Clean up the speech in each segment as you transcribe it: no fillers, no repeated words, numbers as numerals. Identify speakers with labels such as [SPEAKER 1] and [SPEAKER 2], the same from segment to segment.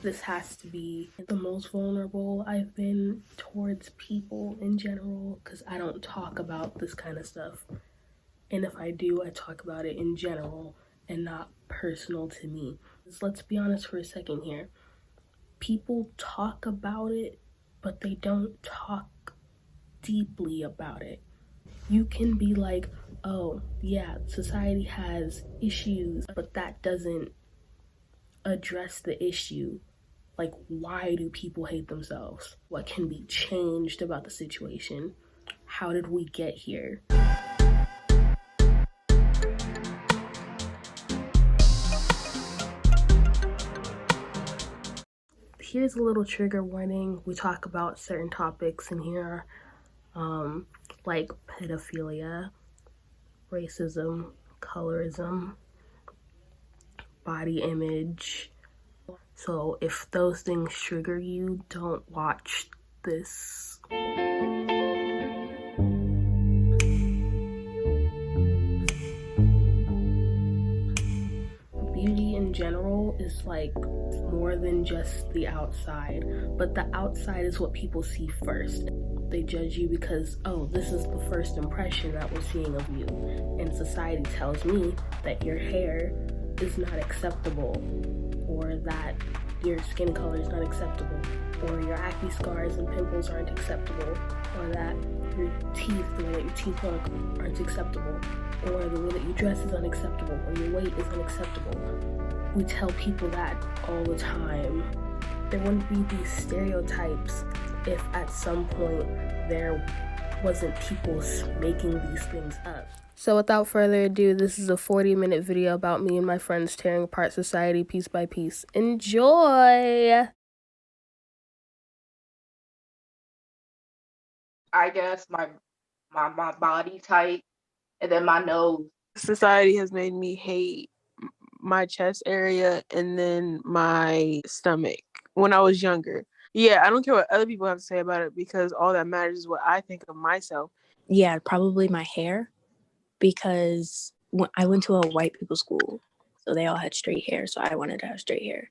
[SPEAKER 1] This has to be the most vulnerable I've been towards people in general, because I don't talk about this kind of stuff. And if I do, I talk about it in general and not personal to me. Let's be honest for a second here. People talk about it, but they don't talk deeply about it. You can be like, oh, yeah, society has issues, but that doesn't address the issue. Like, why do people hate themselves? What can be changed about the situation? How did we get here? Here's a little trigger warning. We talk about certain topics in here, like pedophilia, racism, colorism, body image. So if those things trigger you, don't watch this. Beauty in general is like more than just the outside, but the outside is what people see first. They judge you because, oh, this is the first impression that we're seeing of you. And society tells me that your hair is not acceptable, or that your skin color is not acceptable, or your acne scars and pimples aren't acceptable, or that your teeth, the way that your teeth look, aren't acceptable, or the way that you dress is unacceptable, or your weight is unacceptable. We tell people that all the time. There wouldn't be these stereotypes if at some point there wasn't people making these things up. So without further ado, this is a 40-minute video about me and my friends tearing apart society piece by piece. Enjoy!
[SPEAKER 2] I guess my body type, and then my nose.
[SPEAKER 3] Society has made me hate my chest area and then my stomach when I was younger. Yeah, I don't care what other people have to say about it, because all that matters is what I think of myself.
[SPEAKER 4] Yeah, probably my hair, because I went to a white people school, so they all had straight hair, so I wanted to have straight hair.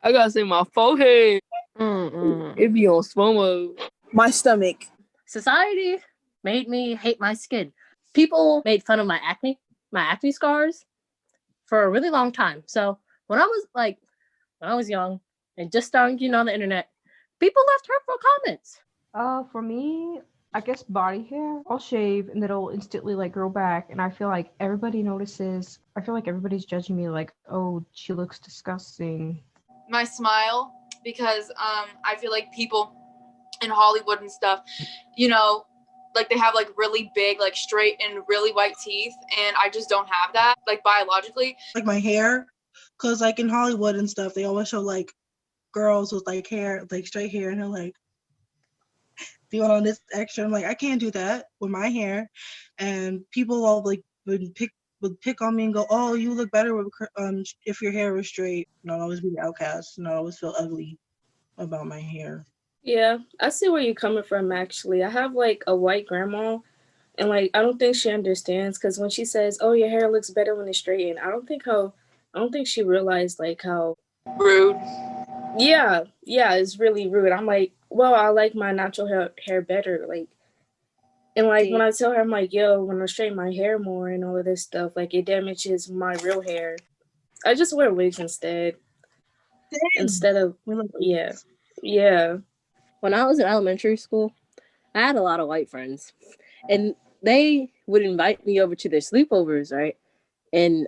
[SPEAKER 5] I gotta say my forehead. It be on slow mode.
[SPEAKER 6] My stomach.
[SPEAKER 7] Society made me hate my skin. People made fun of my acne scars for a really long time. So when I was young and just starting on the internet, people left hurtful comments.
[SPEAKER 8] For me, I guess body hair. I'll shave and it'll instantly grow back, and I feel like everybody notices. I feel like everybody's judging me like, oh, she looks disgusting.
[SPEAKER 9] My smile, because I feel like people in Hollywood and stuff, they have really big, straight and really white teeth, and I just don't have that, biologically.
[SPEAKER 6] Like my hair, because in Hollywood and stuff, they always show girls with hair, straight hair, and they're doing all this extra. I'm I can't do that with my hair, and people all would pick on me and go, oh, you look better with if your hair was straight. And I'll always be the outcast, and I always feel ugly about my hair.
[SPEAKER 10] Yeah, I see where you're coming from, actually. I have a white grandma, and I don't think she understands, because when she says, oh, your hair looks better when it's straightened, I don't think she realized how
[SPEAKER 9] rude.
[SPEAKER 10] Yeah, it's really rude. I'm well, I like my natural hair better. And when I tell her, I'm yo, when I straighten my hair more and all of this stuff, it damages my real hair. I just wear wigs instead.
[SPEAKER 6] Dang.
[SPEAKER 10] Instead of, yeah.
[SPEAKER 7] When I was in elementary school, I had a lot of white friends, and they would invite me over to their sleepovers, right? And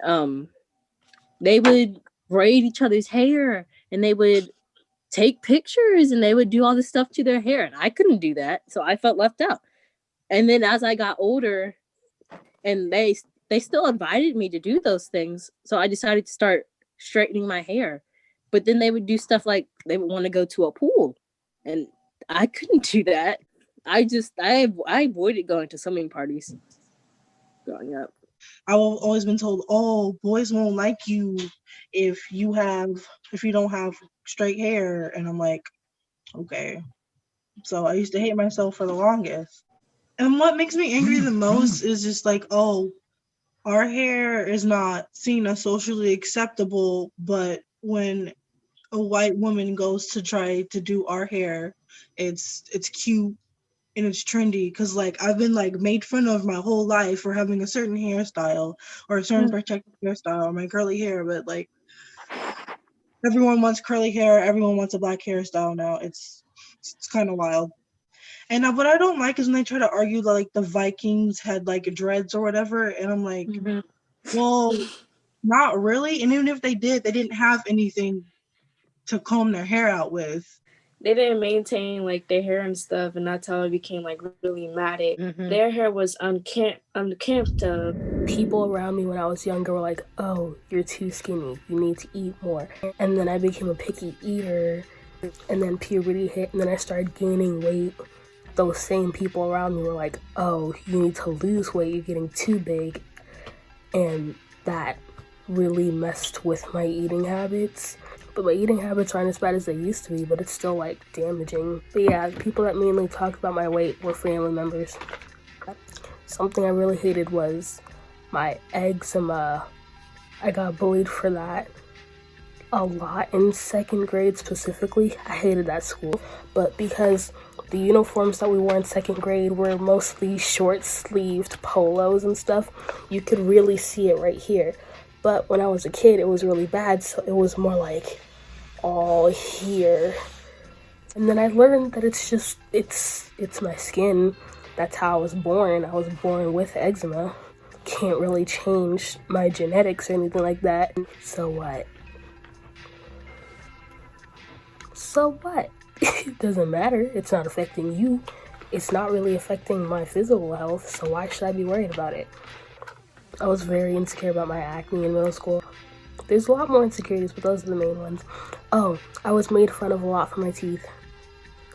[SPEAKER 7] they would braid each other's hair, and they would take pictures, and they would do all this stuff to their hair, and I couldn't do that, so I felt left out. And then as I got older, and they still invited me to do those things, so I decided to start straightening my hair. But then they would do stuff they would want to go to a pool, and I couldn't do that. I avoided going to swimming parties growing up.
[SPEAKER 6] I've always been told, oh, boys won't like you if you don't have straight hair. And I'm okay. So I used to hate myself for the longest. And what makes me angry the most is just oh, our hair is not seen as socially acceptable, but when a white woman goes to try to do our hair, it's cute and it's trendy because like I've been like made fun of my whole life for having a certain hairstyle or a certain protective hairstyle or my curly hair, but like everyone wants curly hair, everyone wants a black hairstyle now. It's kind of wild. And what I don't like is when they try to argue that like the Vikings had like dreads or whatever, and I'm like, well, not really. And even if they did, they didn't have anything to comb their hair out with.
[SPEAKER 10] They didn't maintain like their hair and stuff, and that's how it became like really matted. Their hair was unkempt up.
[SPEAKER 1] People around me when I was younger were like, oh, you're too skinny, you need to eat more. And then I became a picky eater, and then puberty hit, and then I started gaining weight. Those same people around me were like, oh, you need to lose weight, you're getting too big. And that really messed with my eating habits. But my eating habits aren't as bad as they used to be, but it's still like damaging. But yeah, people that mainly talked about my weight were family members. Something I really hated was my eczema. I got bullied for that a lot in second grade specifically. I hated that school, but because the uniforms that we wore in second grade were mostly short-sleeved polos and stuff, you could really see it right here. But when I was a kid, it was really bad, so it was more like all here. And then I learned that it's my skin. That's how I was born. I was born with eczema. Can't really change my genetics or anything like that. So what? So what? It doesn't matter. It's not affecting you. It's not really affecting my physical health, so why should I be worried about it? I was very insecure about my acne in middle school. There's a lot more insecurities, but those are the main ones. Oh, I was made fun of a lot for my teeth.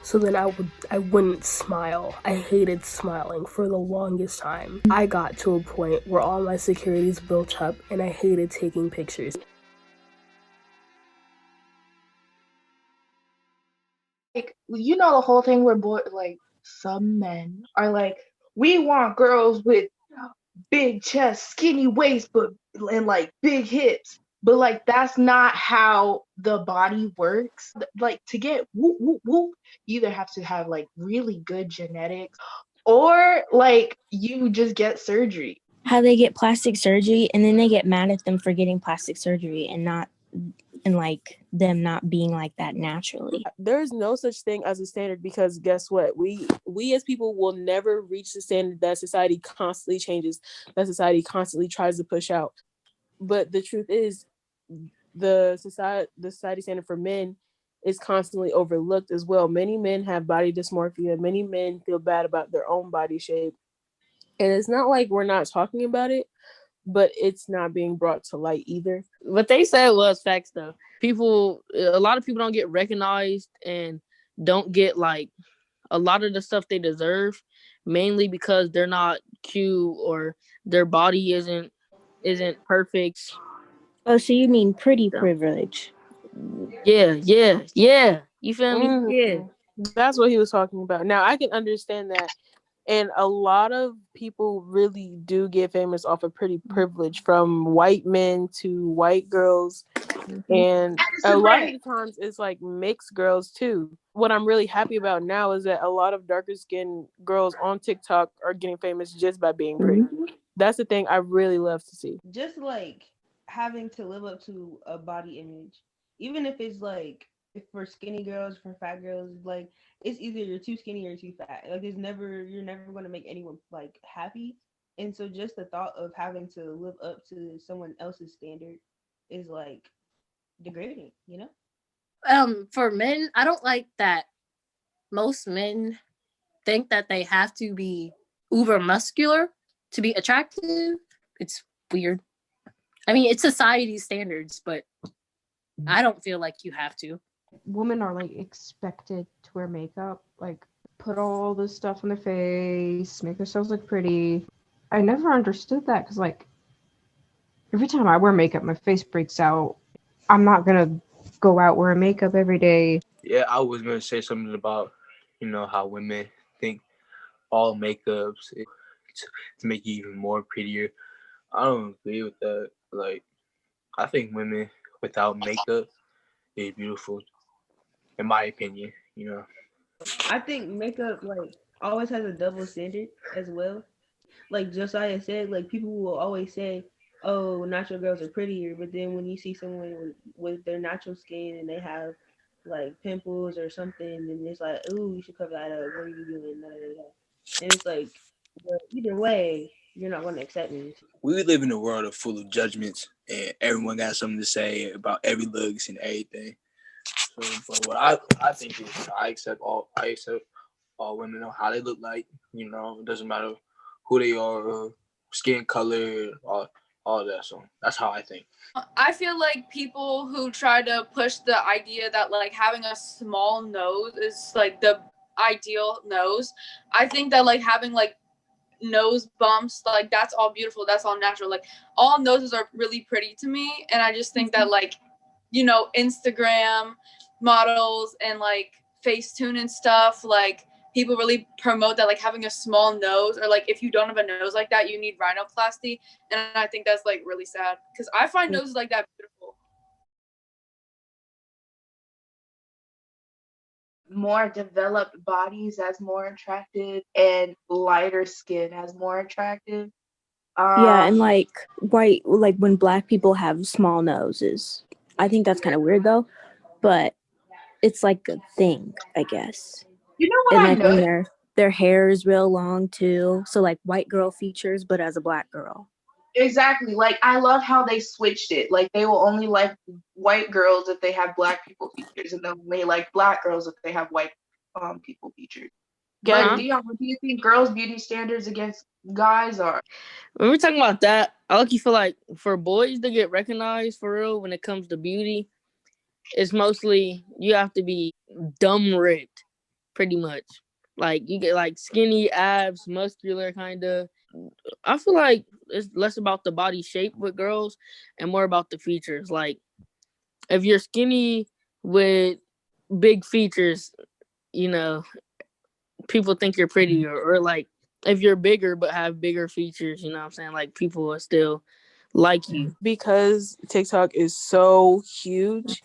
[SPEAKER 1] So then I wouldn't smile. I hated smiling for the longest time. I got to a point where all my insecurities built up and I hated taking pictures.
[SPEAKER 2] Like, you know, the whole thing where like some men are like, we want girls with big chest, skinny waist, and like big hips. But like that's not how the body works. Like to get whoop whoop whoop, you either have to have like really good genetics or like you just get surgery.
[SPEAKER 4] How they get plastic surgery and then they get mad at them for getting plastic surgery and like them not being like that naturally.
[SPEAKER 3] There's no such thing as a standard because guess what? We as people will never reach the standard that society constantly changes, that society constantly tries to push out. But the truth is the society standard for men is constantly overlooked as well. Many men have body dysmorphia. Many men feel bad about their own body shape. And it's not like we're not talking about it, but it's not being brought to light either.
[SPEAKER 5] What they said was facts though. A lot of people don't get recognized and don't get like a lot of the stuff they deserve, mainly because they're not cute or their body isn't perfect.
[SPEAKER 4] Oh, so you mean pretty privilege?
[SPEAKER 5] Yeah. You feel me? Yeah.
[SPEAKER 3] That's what he was talking about. Now I can understand that. And a lot of people really do get famous off of pretty privilege, from white men to white girls. And a lot of the times it's like mixed girls too. What I'm really happy about now is that a lot of darker skinned girls on TikTok are getting famous just by being pretty. That's the thing I really love to see.
[SPEAKER 8] Just like having to live up to a body image, even if it's like for skinny girls, for fat girls, like it's either you're too skinny or too fat. Like you're never going to make anyone like happy. And so just the thought of having to live up to someone else's standard is like degrading, you know?
[SPEAKER 11] For men, I don't like that most men think that they have to be uber muscular to be attractive. It's weird. I mean, it's society's standards, but I don't feel like you have to.
[SPEAKER 8] Women are like expected to wear makeup, like put all this stuff on their face, make themselves look pretty. I never understood that because like every time I wear makeup, my face breaks out. I'm not gonna go out wearing makeup every day.
[SPEAKER 12] Yeah, I was gonna say something about, how women think all makeups to make you even more prettier. I don't agree with that. Like, I think women without makeup is beautiful, in my opinion.
[SPEAKER 8] I think makeup like always has a double standard as well. Like Josiah said, like people will always say, "Oh, natural girls are prettier," but then when you see someone with their natural skin and they have like pimples or something, and it's like, "Ooh, you should cover that up. What are you doing?" Da, da, da, da. And it's like, well, either way, you're not going to accept me.
[SPEAKER 12] We live in a world full of judgments, and everyone got something to say about every looks and everything. So, but what I think is, I accept all women know how they look like. It doesn't matter who they are, skin color, all that. So that's how I think.
[SPEAKER 9] I feel like people who try to push the idea that like having a small nose is like the ideal nose. I think that like having like nose bumps, like that's all beautiful, that's all natural. Like all noses are really pretty to me, and I just think that like, Instagram models and like Facetune and stuff, like people really promote that like having a small nose, or like if you don't have a nose like that, you need rhinoplasty, and I think that's like really sad because I find noses like that beautiful.
[SPEAKER 2] More developed bodies as more attractive and lighter skin as more attractive.
[SPEAKER 4] Yeah, and like when black people have small noses. I think that's kind of weird though, but it's like a thing, I guess.
[SPEAKER 2] You know what
[SPEAKER 4] And
[SPEAKER 2] I
[SPEAKER 4] like when
[SPEAKER 2] noticed?
[SPEAKER 4] their hair is real long too, so like white girl features, but as a black girl.
[SPEAKER 2] Exactly. Like I love how they switched it. Like they will only like white girls if they have black people features, and they'll only like black girls if they have white people features. But Dion, what do you think girls' beauty standards against guys are?
[SPEAKER 5] When we're talking about that, I lucky feel like for boys to get recognized for real when it comes to beauty, it's mostly you have to be dumb ripped, pretty much. Like you get like skinny abs, muscular kind of. I feel like it's less about the body shape with girls and more about the features. Like if you're skinny with big features, you know, people think you're prettier, or like if you're bigger but have bigger features, you know what I'm saying? Like people will still like you.
[SPEAKER 3] Because TikTok is so huge,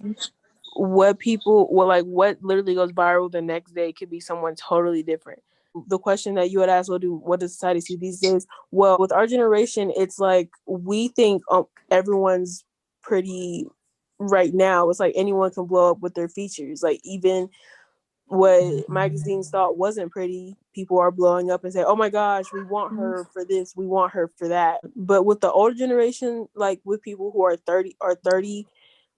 [SPEAKER 3] what literally goes viral the next day could be someone totally different. The question that you had asked, what does society see these days? Well, with our generation, it's like we think everyone's pretty right now. It's like anyone can blow up with their features. Like even what magazines thought wasn't pretty, people are blowing up and say, oh my gosh, we want her for this, we want her for that. But with the older generation, like with people who are 30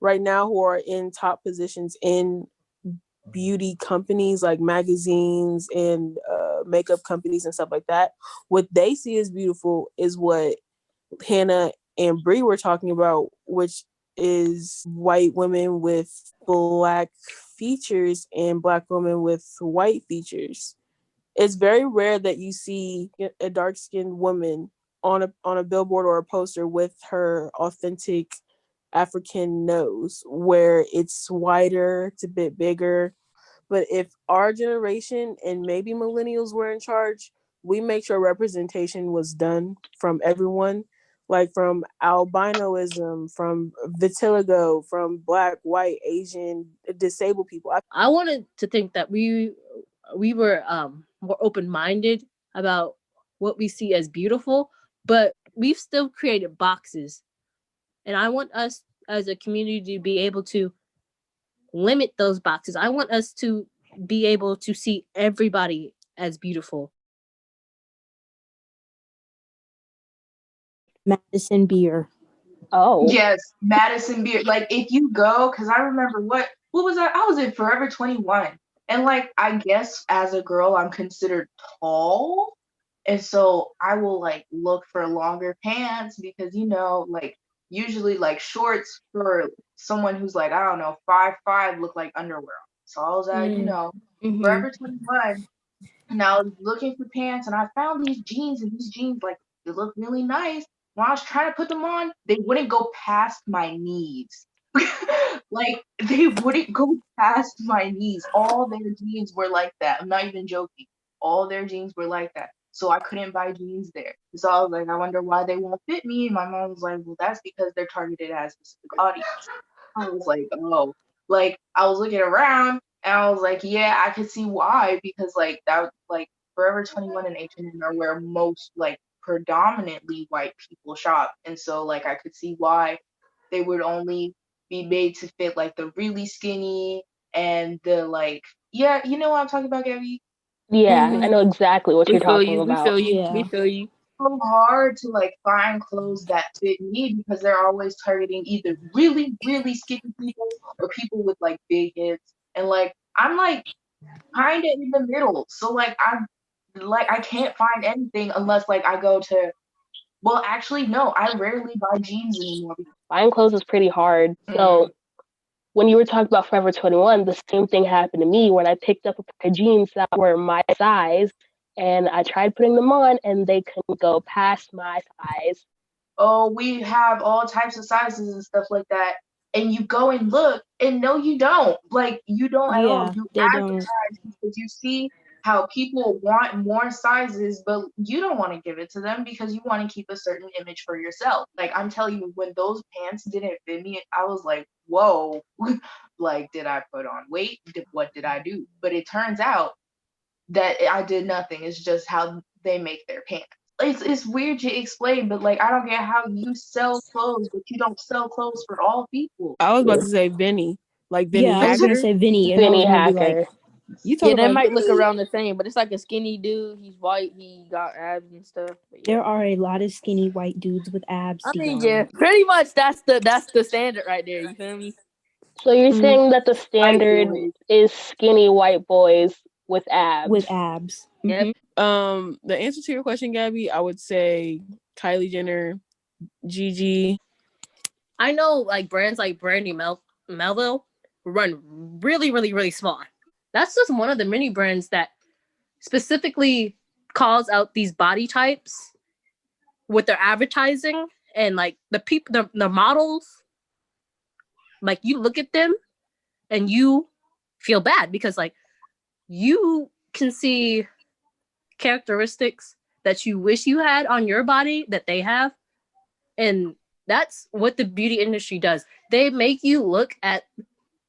[SPEAKER 3] right now, who are in top positions in beauty companies like magazines and makeup companies and stuff like that, what they see as beautiful is what Hannah and Bree were talking about, which is white women with black features and black women with white features. It's very rare that you see a dark-skinned woman on a billboard or a poster with her authentic African nose, where it's wider, it's a bit bigger. But if our generation and maybe millennials were in charge, we make sure representation was done from everyone, like from albinoism, from vitiligo, from black, white, Asian, disabled people.
[SPEAKER 7] I wanted to think that we were more open-minded about what we see as beautiful, but we've still created boxes. And I want us as a community to be able to limit those boxes. I want us to be able to see everybody as beautiful.
[SPEAKER 4] Madison Beer.
[SPEAKER 7] Oh.
[SPEAKER 2] Yes, Madison Beer. Like if you go, because I remember what was that? I was in Forever 21. And like I guess as a girl I'm considered tall. And so I will like look for longer pants because like usually like shorts for someone who's like, I don't know, 5'5" look like underwear. So I was at, Forever 21. And I was looking for pants and I found these jeans, and these jeans like they look really nice. When I was trying to put them on, they wouldn't go past my knees. Like they wouldn't go past my knees. All their jeans were like that. I'm not even joking. All their jeans were like that. So I couldn't buy jeans there. So I was like, I wonder why they won't fit me. And my mom was like, well, that's because they're targeted as a specific audience. I was like, oh. like I was looking around and I was like, yeah, I could see why, because like that like Forever 21 and H&M are where most like predominantly white people shop, and so like I could see why they would only be made to fit like the really skinny and the like, yeah, you know what I'm talking about, Gabby?
[SPEAKER 1] Yeah, I know exactly what
[SPEAKER 5] We
[SPEAKER 1] you're
[SPEAKER 5] feel
[SPEAKER 1] talking
[SPEAKER 5] you. We feel
[SPEAKER 1] about.
[SPEAKER 5] you. We
[SPEAKER 4] Yeah.
[SPEAKER 5] feel you.
[SPEAKER 2] So hard to like find clothes that fit me because they're always targeting either really, really skinny people or people with like big hips. And like I'm like kind of in the middle. So I can't find anything unless like I go to, well actually no, I rarely buy jeans anymore.
[SPEAKER 1] Buying clothes is pretty hard. So when you were talking about Forever 21, the same thing happened to me when I picked up a pair of jeans that were my size and I tried putting them on and they couldn't go past my size.
[SPEAKER 2] Oh, we have all types of sizes and stuff like that. And you go and look, and no, you don't. Like, you don't at all.
[SPEAKER 4] Yeah,
[SPEAKER 2] You
[SPEAKER 4] they don't.
[SPEAKER 2] advertise because you see how people want more sizes, but you don't want to give it to them because you want to keep a certain image for yourself. Like, I'm telling you, when those pants didn't fit me, I was like, whoa, like, did I put on weight? What did I do? But it turns out that I did nothing. It's just how they make their pants. It's weird to explain, but like I don't get how you sell clothes, but you don't sell clothes for all people.
[SPEAKER 3] I was about to say Vinny, like Vinny
[SPEAKER 4] Yeah, I was gonna
[SPEAKER 3] Hacker.
[SPEAKER 4] say Vinny, and I was
[SPEAKER 1] Vinny
[SPEAKER 4] gonna be like,
[SPEAKER 1] Hacker.
[SPEAKER 4] you
[SPEAKER 5] Yeah,
[SPEAKER 4] talk
[SPEAKER 5] they
[SPEAKER 4] about
[SPEAKER 5] might look
[SPEAKER 4] Vinny.
[SPEAKER 5] around the same, but it's like a skinny dude. He's white. He got abs and stuff. But yeah.
[SPEAKER 4] There are a lot of skinny white dudes with abs,
[SPEAKER 5] I mean, yeah,
[SPEAKER 4] Dion.
[SPEAKER 5] pretty much that's the standard right there. You feel me?
[SPEAKER 1] So you're
[SPEAKER 4] Mm,
[SPEAKER 1] saying that the
[SPEAKER 2] White
[SPEAKER 1] standard
[SPEAKER 2] boys.
[SPEAKER 1] is skinny white boys with
[SPEAKER 4] with
[SPEAKER 1] abs?
[SPEAKER 4] abs.
[SPEAKER 5] Yep.
[SPEAKER 3] The answer to your question, Gabby, I would say Kylie Jenner, Gigi.
[SPEAKER 11] I know like brands like Brandy Melville run really, really, really small. That's just one of the many brands that specifically calls out these body types with their advertising, and like the people, the models, like you look at them and you feel bad because like you can see characteristics that you wish you had on your body that they have. And that's what the beauty industry does. They make you look at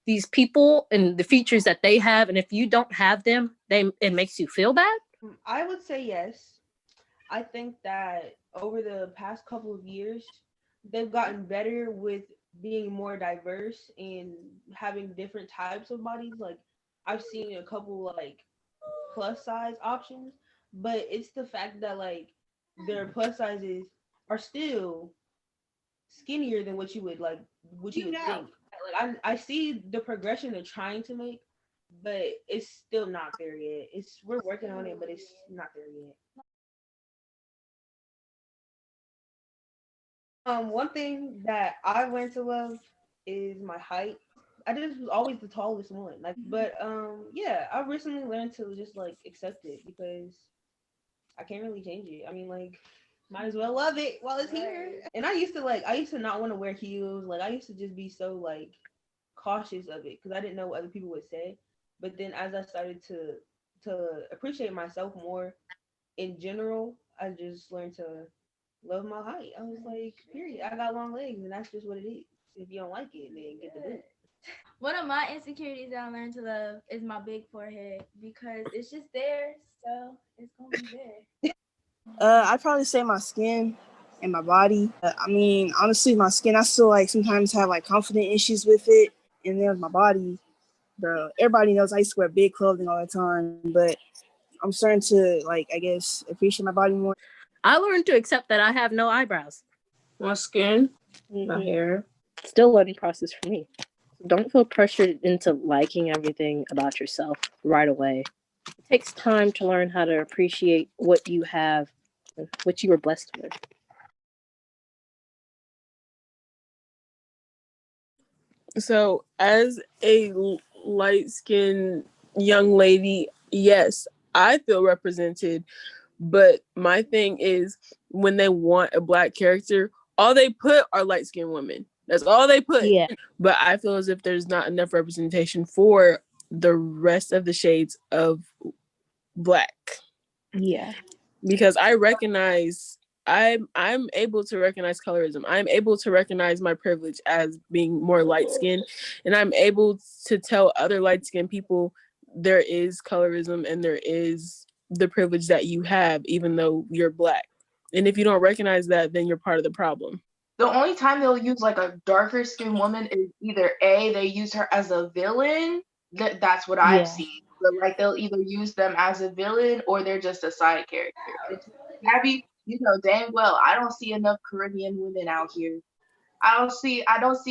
[SPEAKER 11] these people and the features that they have, and if you don't have them, it makes you feel bad.
[SPEAKER 8] I would say yes. I think that over the past couple of years, they've gotten better with being more diverse and having different types of bodies. Like I've seen a couple like plus size options, but it's the fact that like their plus sizes are still skinnier than what you would think. Like I see the progression they're trying to make, but it's still not there yet. We're working on it, but it's not there yet. One thing that I learned to love is my height. I just was always the tallest one. Like, but yeah, I recently learned to just like accept it because I can't really change it. I mean, like, might as well love it while it's here. And I used to not want to wear heels. Like, I used to just be so like cautious of it because I didn't know what other people would say. But then as I started to appreciate myself more in general, I just learned to love my height. I was like, period. I got long legs, and that's just what it is. If you don't like it, then get the boot.
[SPEAKER 13] One of my insecurities that I learned to love is my big forehead because it's just there, so it's gonna be there.
[SPEAKER 6] I'd probably say my skin and my body. I mean, honestly, my skin, I still like sometimes have like confident issues with it. And then my body, bro, everybody knows I used to wear big clothing all the time, but I'm starting to like, I guess, appreciate my body more.
[SPEAKER 11] I learned to accept that I have no eyebrows.
[SPEAKER 10] My skin, my hair. Still learning process for me. Don't feel pressured into liking everything about yourself right away. It takes time to learn how to appreciate what you have, what you were blessed with.
[SPEAKER 3] So, as a light skinned young lady, yes, I feel represented. But my thing is, when they want a black character, all they put are light skinned women. That's all they put.
[SPEAKER 4] Yeah.
[SPEAKER 3] But I feel as if there's not enough representation for the rest of the shades of black.
[SPEAKER 4] Yeah.
[SPEAKER 3] Because I recognize I'm able to recognize colorism. I'm able to recognize my privilege as being more light skinned, and I'm able to tell other light skinned people there is colorism and there is the privilege that you have, even though you're Black. And if you don't recognize that, then you're part of the problem.
[SPEAKER 2] The only time they'll use like a darker skinned woman is either A, they use her as a villain. That's what I've seen. But like they'll either use them as a villain or they're just a side character. It's, Gabby, you know dang well I don't see enough Caribbean women out here. I don't see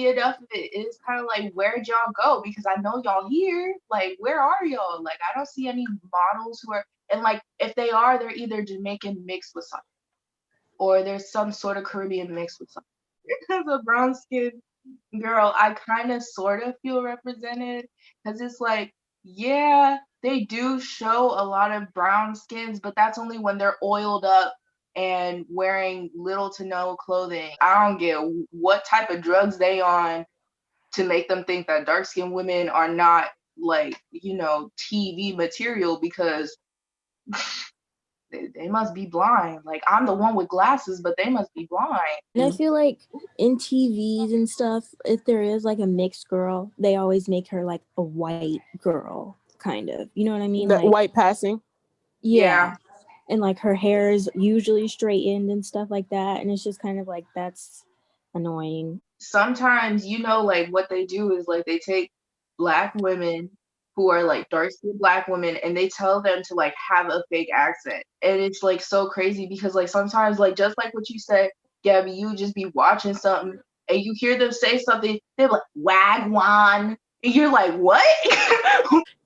[SPEAKER 2] enough of it. It's kind of like where'd y'all go? Because I know y'all here. Like where are y'all? Like I don't see any models who are, and like if they are, they're either Jamaican mixed with something or there's some sort of Caribbean mixed with something. As a brown skinned girl, I kind of sort of feel represented because it's like, yeah, they do show a lot of brown skins, but that's only when they're oiled up and wearing little to no clothing. I don't get what type of drugs they on to make them think that dark skinned women are not like, you know, TV material because they must be blind. Like I'm the one with glasses, but they must be blind.
[SPEAKER 4] And I feel like in TVs and stuff, if there is like a mixed girl, they always make her like a white girl, kind of. You know what I mean?
[SPEAKER 3] That
[SPEAKER 4] like
[SPEAKER 3] white passing.
[SPEAKER 4] Yeah. And like her hair is usually straightened and stuff like that. And it's just kind of like that's annoying.
[SPEAKER 2] Sometimes, you know, like what they do is like they take Black women who are like dark skinned Black women and they tell them to like have a fake accent. And it's like so crazy because like sometimes, like just like what you said, Gabby, you just be watching something and you hear them say something, they're like, Wagwan. And you're like, what?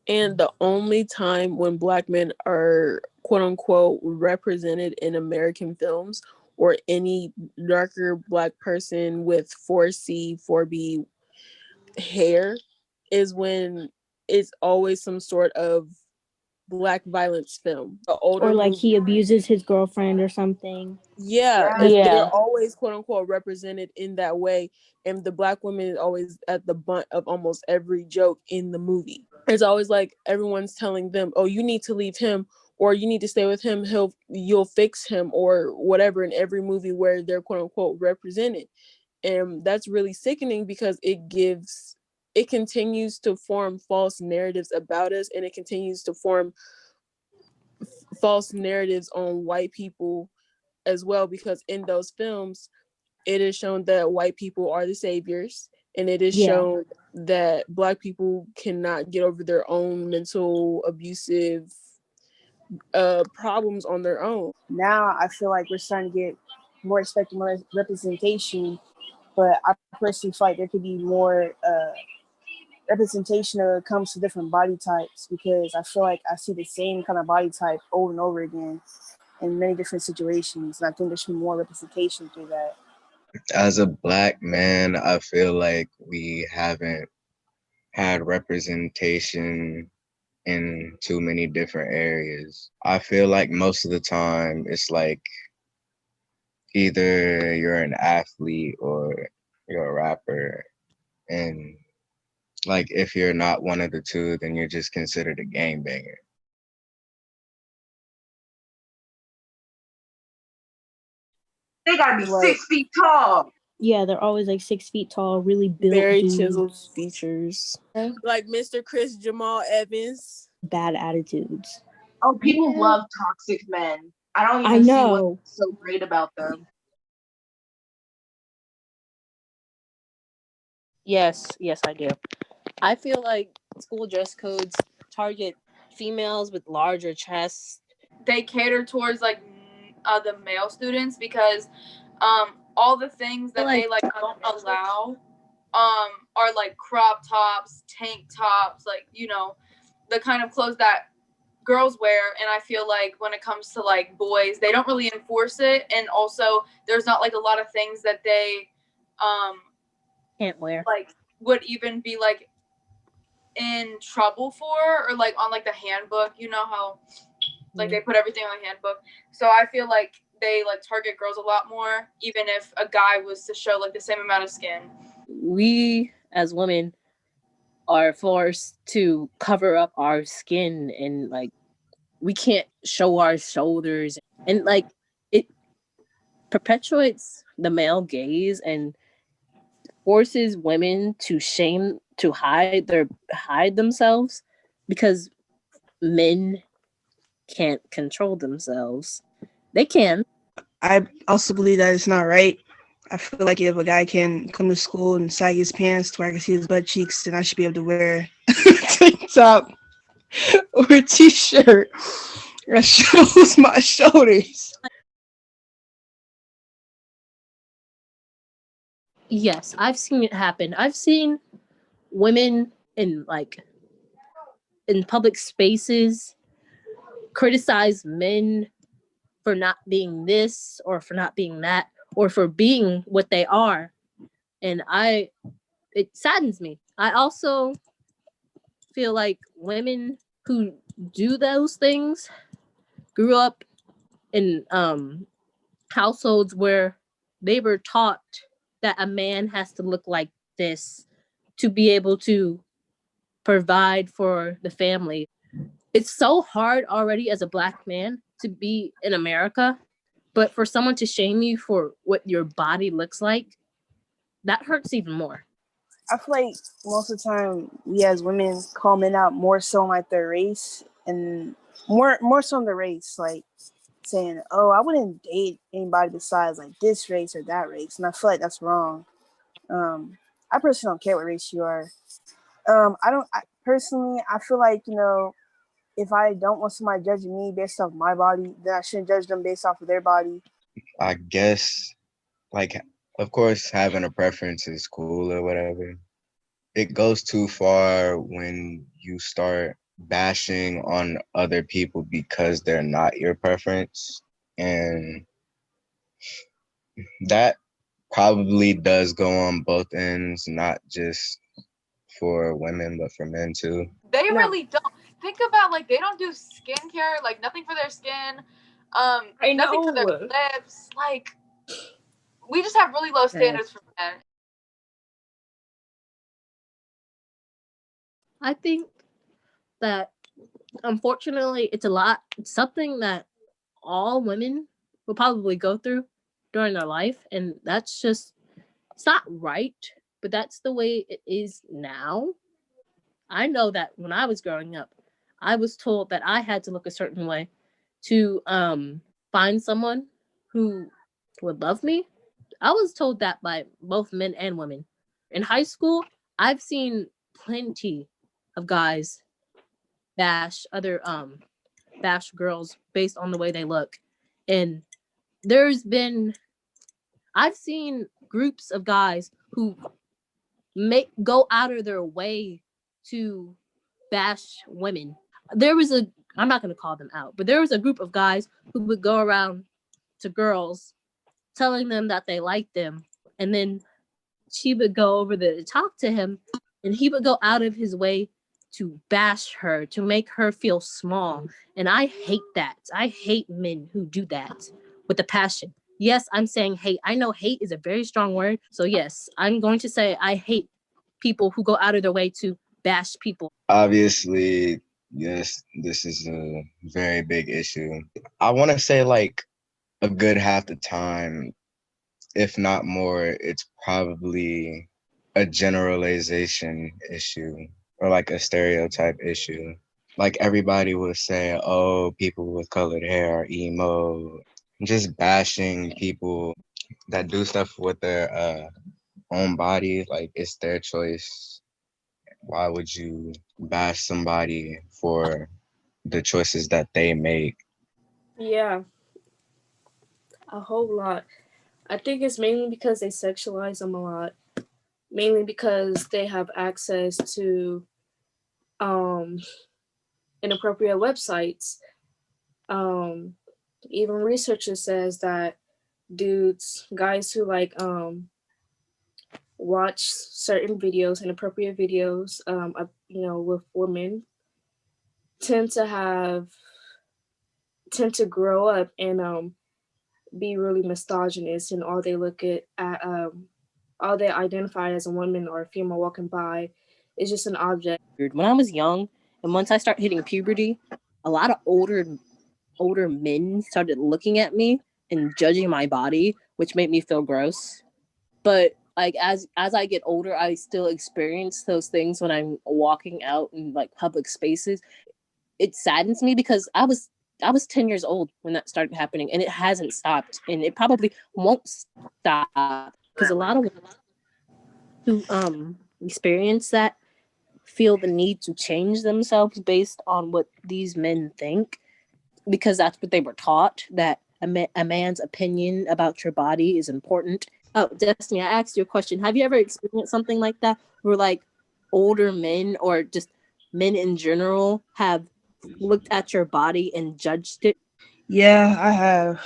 [SPEAKER 3] And the only time when Black men are quote unquote represented in American films or any darker Black person with 4C, 4B hair is when it's always some sort of Black violence film. The older
[SPEAKER 4] or like
[SPEAKER 3] movie,
[SPEAKER 4] he abuses his girlfriend or something.
[SPEAKER 3] yeah, they're always quote unquote represented in that way. And the Black woman is always at the butt of almost every joke in the movie. It's always like everyone's telling them, oh, you need to leave him or you need to stay with him, you'll fix him or whatever in every movie where they're quote unquote represented. And that's really sickening because it continues to form false narratives about us, and it continues to form false narratives on white people as well, because in those films it is shown that white people are the saviors, and it is shown that Black people cannot get over their own mental abusive problems on their own.
[SPEAKER 14] Now I feel like we're starting to get more respect, more representation, but I personally feel like there could be more representation when it comes to different body types, because I feel like I see the same kind of body type over and over again in many different situations, and I think there should be more representation through that.
[SPEAKER 15] As a Black man, I feel like we haven't had representation in too many different areas. I feel like most of the time it's like either you're an athlete or you're a rapper, and like if you're not one of the two, then you're just considered a gangbanger.
[SPEAKER 2] They gotta be 6 feet tall.
[SPEAKER 4] Yeah, they're always like 6 feet tall, really built,
[SPEAKER 3] very
[SPEAKER 4] dudes.
[SPEAKER 3] chiseled features, like Mr. Chris Jamal Evans.
[SPEAKER 4] Bad attitudes.
[SPEAKER 2] Oh, people love toxic men. I don't even see what's so great about them.
[SPEAKER 7] Yes, I do. I feel like school dress codes target females with larger chests.
[SPEAKER 9] They cater towards like the male students because all the things that they like don't allow are like crop tops, tank tops, like, you know, the kind of clothes that girls wear. And I feel like when it comes to like boys, they don't really enforce it, and also there's not like a lot of things that they
[SPEAKER 7] can't wear,
[SPEAKER 9] like would even be like in trouble for, or like on like the handbook, you know how like they put everything on the handbook. So I feel like they like target girls a lot more, even if a guy was to show like the same amount of skin.
[SPEAKER 7] We as women are forced to cover up our skin, and like we can't show our shoulders, and like perpetuates the male gaze and forces women to hide themselves because men can't control themselves. They can.
[SPEAKER 6] I also believe that it's not right. I feel like if a guy can come to school and sag his pants to where I can see his butt cheeks, then I should be able to wear a tank top or a t-shirt that shows my shoulders.
[SPEAKER 7] Yes, I've seen it happen. I've seen women in public spaces criticize men for not being this or for not being that or for being what they are. And it saddens me. I also feel like women who do those things grew up in households where they were taught that a man has to look like this to be able to provide for the family. It's so hard already as a black man to be in America, but for someone to shame you for what your body looks like, that hurts even more.
[SPEAKER 14] I feel like most of the time we as women call men out more so on like their race and more so on the race, like saying, "Oh, I wouldn't date anybody besides like this race or that race," and I feel like that's wrong. I personally don't care what race you are. I don't. Personally, I feel like if I don't want somebody judging me based off my body, then I shouldn't judge them based off of their body.
[SPEAKER 15] I guess, like, of course, having a preference is cool or whatever. It goes too far when you start bashing on other people because they're not your preference. And that probably does go on both ends, not just for women, but for men too.
[SPEAKER 9] They really don't. Think about, like, they don't do skincare, like nothing for their skin, nothing for their lips. Like, we just have really low standards for men.
[SPEAKER 7] I think that unfortunately it's something that all women will probably go through during their life, and it's not right, but that's the way it is now. I know that when I was growing up, I was told that I had to look a certain way to find someone who would love me. I was told that by both men and women. In high school, I've seen plenty of guys bash other bash girls based on the way they look. And there's been I've seen groups of guys who go out of their way to bash women. I'm not going to call them out, but there was a group of guys who would go around to girls telling them that they liked them, and then she would go over there to talk to him, and he would go out of his way to bash her, to make her feel small. And I hate that. I hate men who do that with a passion. Yes, I'm saying hate. I know hate is a very strong word. So yes, I'm going to say I hate people who go out of their way to bash people.
[SPEAKER 15] Obviously, yes, this is a very big issue. I want to say, like, a good half the time, if not more, it's probably a generalization issue or like a stereotype issue. Like everybody will say, oh, people with colored hair are emo. Just bashing people that do stuff with their own body. Like, it's their choice. Why would you bash somebody for the choices that they make?
[SPEAKER 10] Yeah, a whole lot. I think it's mainly because they sexualize them a lot. Mainly because they have access to um, inappropriate websites. Um, Even researchers says that guys who watch certain videos, inappropriate videos, with women, tend to have tend to grow up and be really misogynist, and all they identify as a woman or a female walking by is just an object.
[SPEAKER 7] When I was young, and once I started hitting puberty, a lot of older men started looking at me and judging my body, which made me feel gross. But like as I get older, I still experience those things when I'm walking out in like public spaces. It saddens me because I was 10 years old when that started happening, and it hasn't stopped, and it probably won't stop because a lot of who experience that feel the need to change themselves based on what these men think, because that's what they were taught, that a man's opinion about your body is important. Oh, Destiny, I asked you a question. Have you ever experienced something like that where like older men or just men in general have looked at your body and judged it?
[SPEAKER 6] Yeah, I have.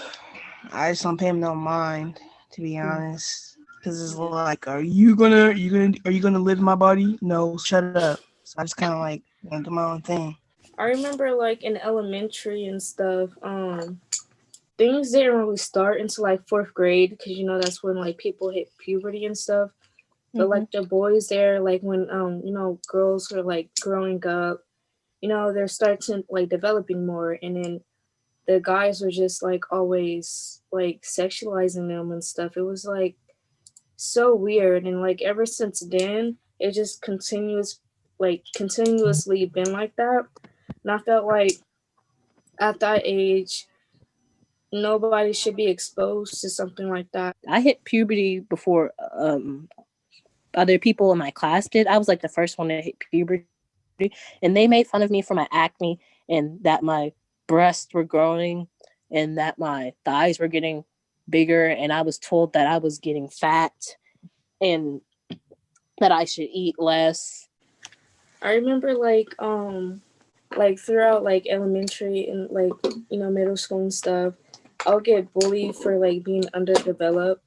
[SPEAKER 6] I just don't pay no mind, to be honest, because it's like, are you gonna live in my body? No, shut up. So I just kind of like want to do my own thing.
[SPEAKER 10] I remember like in elementary and stuff, things didn't really start until like fourth grade because that's when like people hit puberty and stuff. But like the boys there, like when girls are like growing up, they're starting like developing more, and then the guys were just like always like sexualizing them and stuff. It was like so weird, and like ever since then, it just continuously been like that. And I felt like at that age, nobody should be exposed to something like that.
[SPEAKER 7] I hit puberty before other people in my class did. I was like the first one to hit puberty, and they made fun of me for my acne and that my breasts were growing and that my thighs were getting bigger, and I was told that I was getting fat and that I should eat less.
[SPEAKER 10] I remember like throughout like elementary and like middle school and stuff, I'll get bullied for like being underdeveloped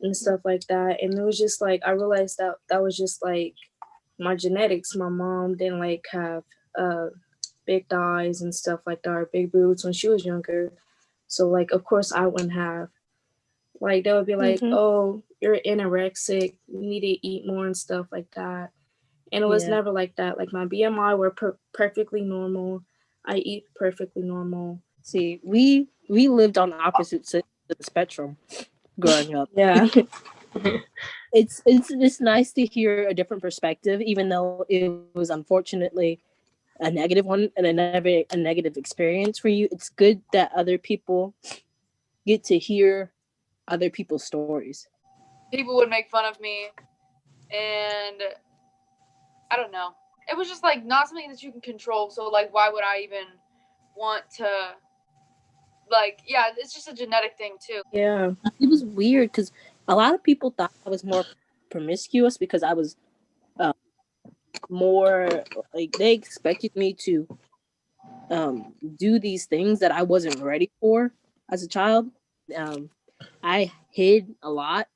[SPEAKER 10] and stuff like that. And it was just like I realized that that was just like my genetics. My mom didn't like have big thighs and stuff like that, or big boobs when she was younger. So like of course I wouldn't have. Like they would be like, "Oh, you're anorexic. You need to eat more and stuff like that." And it was never like that. Like my BMI were perfectly normal. I eat perfectly normal.
[SPEAKER 7] See, we lived on opposite sides of the spectrum growing up.
[SPEAKER 10] Yeah.
[SPEAKER 7] It's nice to hear a different perspective, even though it was unfortunately a negative one and a negative experience for you. It's good that other people get to hear other people's stories.
[SPEAKER 9] People would make fun of me, and I don't know. It was just like not something that you can control. So like, why would I even want to? Like, yeah, it's just a genetic thing too.
[SPEAKER 10] Yeah,
[SPEAKER 7] it was weird because a lot of people thought I was more promiscuous because I was more like they expected me to do these things that I wasn't ready for as a child. Um, I hid a lot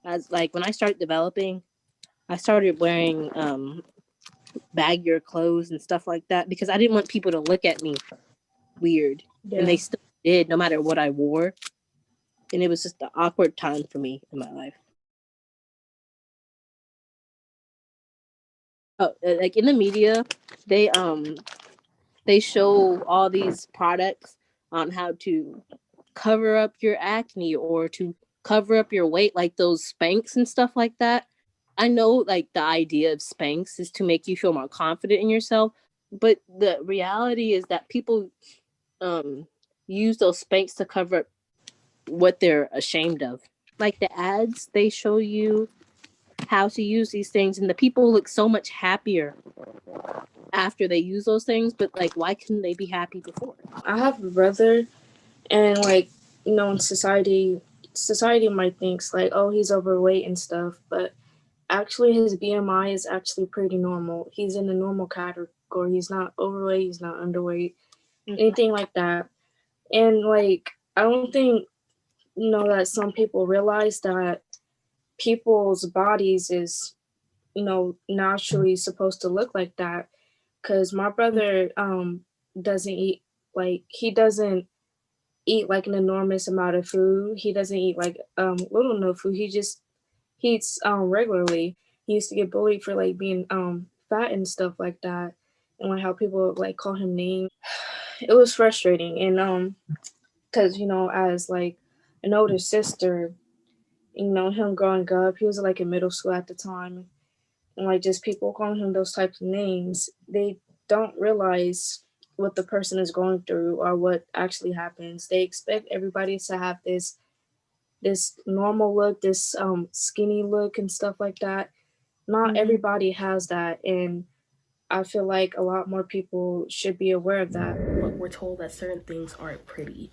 [SPEAKER 7] as like when I started developing. I started wearing baggier clothes and stuff like that because I didn't want people to look at me weird, and they still did no matter what I wore. And it was just an awkward time for me in my life. Oh, like in the media, they show all these products on how to cover up your acne or to cover up your weight, like those Spanx and stuff like that. I know like the idea of Spanx is to make you feel more confident in yourself, but the reality is that people use those Spanx to cover up what they're ashamed of. Like the ads, they show you how to use these things, and the people look so much happier after they use those things. But like, why couldn't they be happy before?
[SPEAKER 10] I have a brother, and like in society might thinks like, oh, he's overweight and stuff, but actually his BMI is actually pretty normal. He's in the normal category. He's not overweight. He's not underweight, anything like that. And like, I don't think that some people realize that people's bodies is naturally supposed to look like that. Because my brother doesn't eat like he doesn't eat like an enormous amount of food. He doesn't eat like little no food. He just eats regularly. He used to get bullied for like being fat and stuff like that, and like how people like call him names. It was frustrating, and because as like an older sister, him growing up, he was like in middle school at the time, and like just people calling him those types of names, they don't realize what the person is going through or what actually happens. They expect everybody to have this normal look, this skinny look and stuff like that. Not everybody has that, and I feel like a lot more people should be aware of that.
[SPEAKER 1] But we're told that certain things aren't pretty.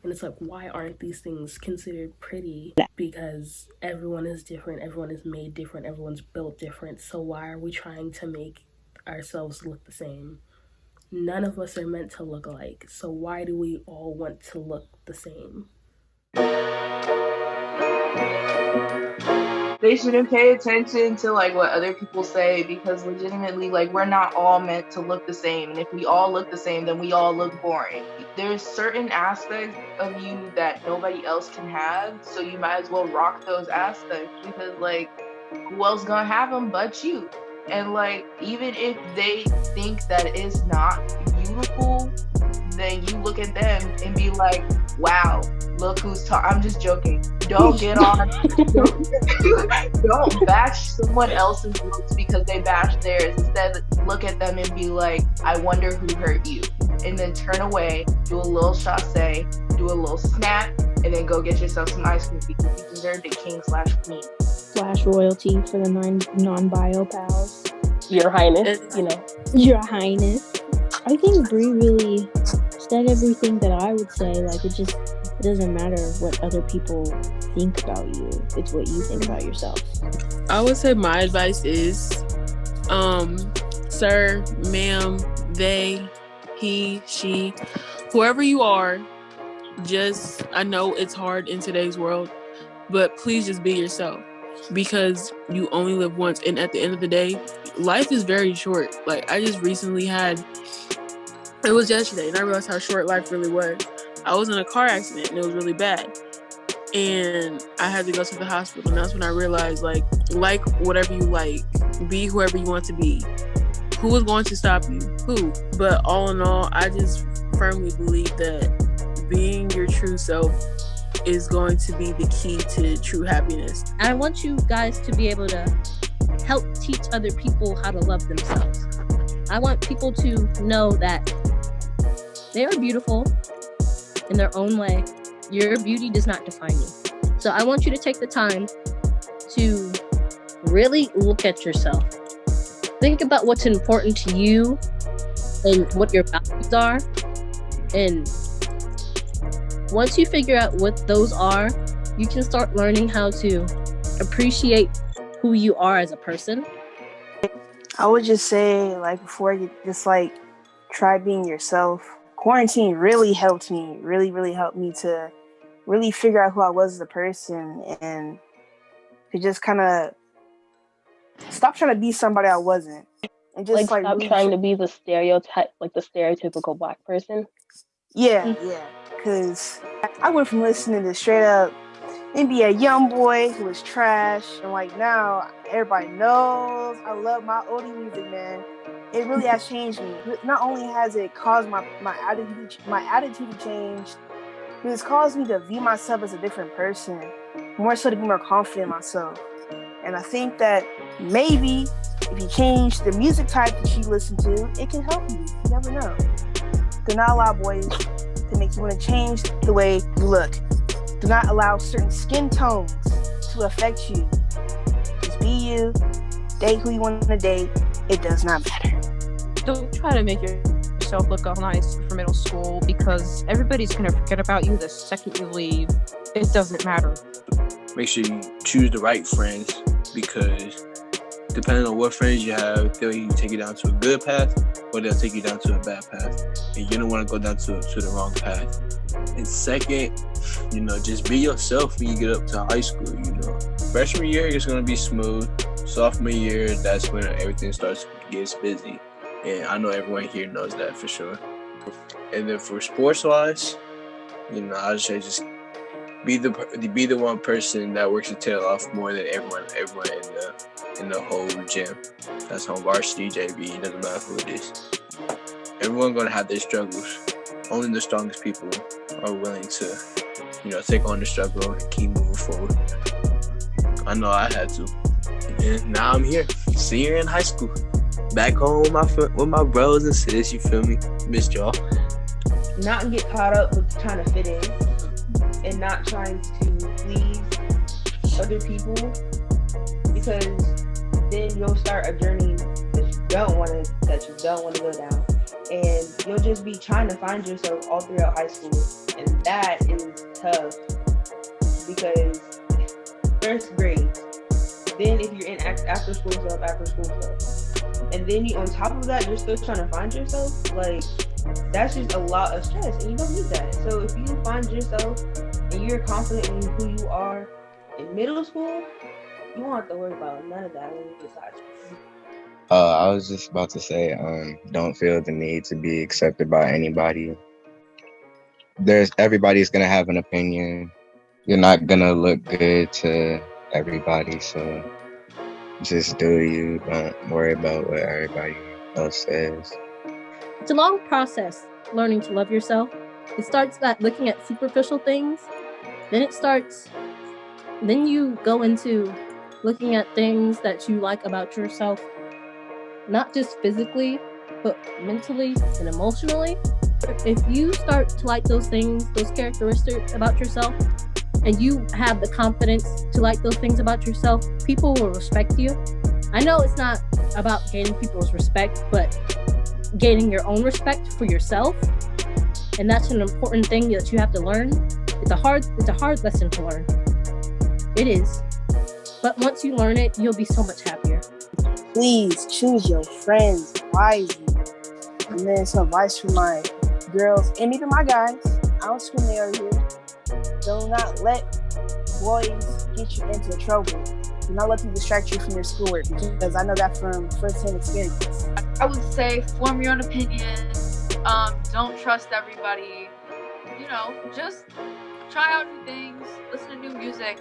[SPEAKER 1] And it's like, why aren't these things considered pretty? Because everyone is different, everyone is made different, everyone's built different. So why are we trying to make ourselves look the same? None of us are meant to look alike. So why do we all want to look the same?
[SPEAKER 2] They shouldn't pay attention to like what other people say, because legitimately, like, we're not all meant to look the same. And if we all look the same, then we all look boring. There's certain aspects of you that nobody else can have, so you might as well rock those aspects, because like, who else gonna have them but you? And like, even if they think that it's not beautiful, then you look at them and be like, wow, look who's talking. I'm just joking. Don't get on. Don't bash someone else's looks because they bashed theirs. Instead, look at them and be like, I wonder who hurt you. And then turn away, do a little chassé, do a little snap, and then go get yourself some ice cream because you deserve the king/queen.
[SPEAKER 4] / royalty for the non-bio pals.
[SPEAKER 7] Your Highness,
[SPEAKER 4] Your Highness. I think Brie really said everything that I would say. Like, it doesn't matter what other people think about you. It's what you think about yourself.
[SPEAKER 3] I would say my advice is, sir, ma'am, they, he, she, whoever you are, I know it's hard in today's world, but please just be yourself, because you only live once. And at the end of the day, life is very short. Like, I just recently it was yesterday, and I realized how short life really was. I was in a car accident, and it was really bad. And I had to go to the hospital, and that's when I realized, like whatever you like, be whoever you want to be. Who is going to stop you? Who? But all in all, I just firmly believe that being your true self is going to be the key to true happiness.
[SPEAKER 11] I want you guys to be able to help teach other people how to love themselves. I want people to know that they are beautiful in their own way. Your beauty does not define you. So I want you to take the time to really look at yourself. Think about what's important to you and what your values are. And once you figure out what those are, you can start learning how to appreciate who you are as a person.
[SPEAKER 14] I would just say, like, before you just like try being yourself. Quarantine really helped me, really helped me to really figure out who I was as a person and to just kind of stop trying to be somebody I wasn't. And just
[SPEAKER 7] like stop
[SPEAKER 14] really
[SPEAKER 7] trying to be the stereotype, like the stereotypical Black person.
[SPEAKER 14] Yeah, because I went from listening to straight up NBA young boy who was trash, and like now everybody knows I love my oldie music, man. It really has changed me. Not only has it caused my attitude to change, but it's caused me to view myself as a different person, more so to be more confident in myself. And I think that maybe if you change the music type that you listen to, it can help you. You never know. Do not allow boys to make you want to change the way you look. Do not allow certain skin tones to affect you. Just be you. Date who you want to date. It does not matter.
[SPEAKER 16] Don't try to make yourself look all nice for middle school, because everybody's going to forget about you the second you leave. It doesn't matter.
[SPEAKER 12] Make sure you choose the right friends, because depending on what friends you have, they'll either take you down to a good path or they'll take you down to a bad path. And you don't want to go down to the wrong path. And second, just be yourself when you get up to high school. Freshman year is going to be smooth. Sophomore year, that's when everything starts to get busy. And I know everyone here knows that for sure. And then for sports-wise, I would say just be the one person that works your tail off more than everyone in the whole gym. That's on varsity, JV, it doesn't matter who it is. Everyone's gonna have their struggles. Only the strongest people are willing to, take on the struggle and keep moving forward. I know I had to. And now I'm here, senior in high school. Back home with my bros and sis, you feel me? Missed y'all.
[SPEAKER 8] Not get caught up with trying to fit in and not trying to please other people, because then you'll start a journey that you don't want to go down, and you'll just be trying to find yourself all throughout high school, and that is tough because first grade, then if you're in after school stuff, and then on top of that you're still trying to find yourself, like that's just a lot of stress, and you don't need that. So if you find yourself and you're confident in who you are in middle school, you won't have to worry about none of that when you get to high school.
[SPEAKER 15] I was just about to say, don't feel the need to be accepted by anybody. Everybody's gonna have an opinion. You're not gonna look good to everybody, so just do you. Don't worry about what everybody else says.
[SPEAKER 11] It's a long process learning to love yourself. It starts at looking at superficial things. Then you go into looking at things that you like about yourself, not just physically, but mentally and emotionally. If you start to like those things, those characteristics about yourself, and you have the confidence to like those things about yourself, people will respect you. I know it's not about gaining people's respect, but gaining your own respect for yourself. And that's an important thing that you have to learn. It's a hard lesson to learn. It is. But once you learn it, you'll be so much happier.
[SPEAKER 14] Please choose your friends wisely. And then some advice for my girls and even my guys. I don't discriminate over here. Do not let boys get you into trouble. Do not let them distract you from your schoolwork, because I know that from first-hand experience.
[SPEAKER 9] I would say form your own opinion. Don't trust everybody. Just try out new things, listen to new music,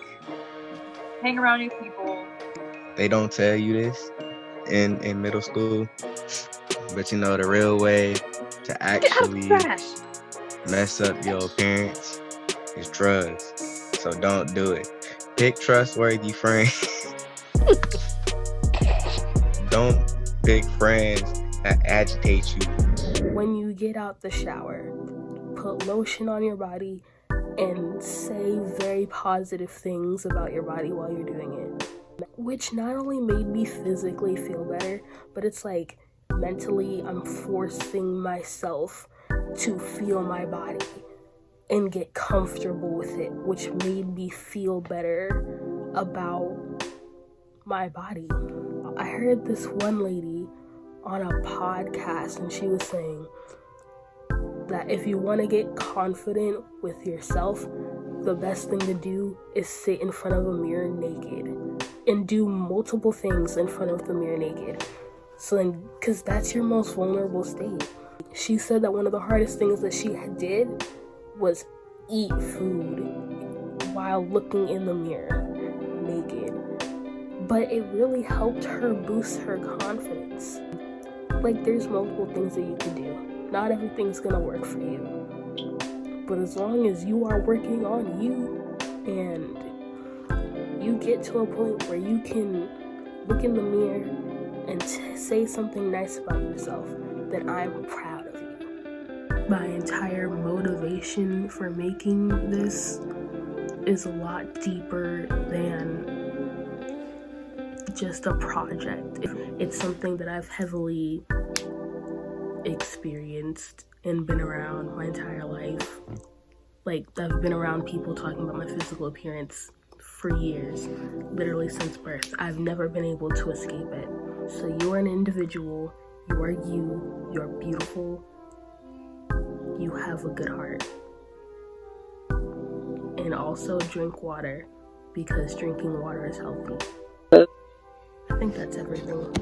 [SPEAKER 9] hang around new people.
[SPEAKER 15] They don't tell you this in middle school, but the real way to actually mess up your appearance is drugs. So don't do it. Pick trustworthy friends. Don't pick friends that agitate you.
[SPEAKER 1] When you get out the shower, put lotion on your body and say very positive things about your body while you're doing it. Which not only made me physically feel better, but it's like mentally I'm forcing myself to feel my body and get comfortable with it, which made me feel better about my body. I heard this one lady on a podcast, and she was saying that if you want to get confident with yourself, the best thing to do is sit in front of a mirror naked and do multiple things in front of the mirror naked. So then, because that's your most vulnerable state. She said that one of the hardest things that she did was eat food while looking in the mirror naked. But it really helped her boost her confidence. Like, there's multiple things that you can do. Not everything's gonna work for you. But as long as you are working on you and you get to a point where you can look in the mirror and say something nice about yourself, then I'm proud of you. My entire motivation for making this is a lot deeper than just a project. It's something that I've heavily experienced and been around my entire life. Like, I've been around people talking about my physical appearance for years, literally since birth. I've never been able to escape it. So you're an individual, you are you, you're beautiful, you have a good heart. And also drink water, because drinking water is healthy. I think that's everything.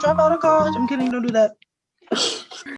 [SPEAKER 6] Drop out of college. I'm kidding. Don't do that.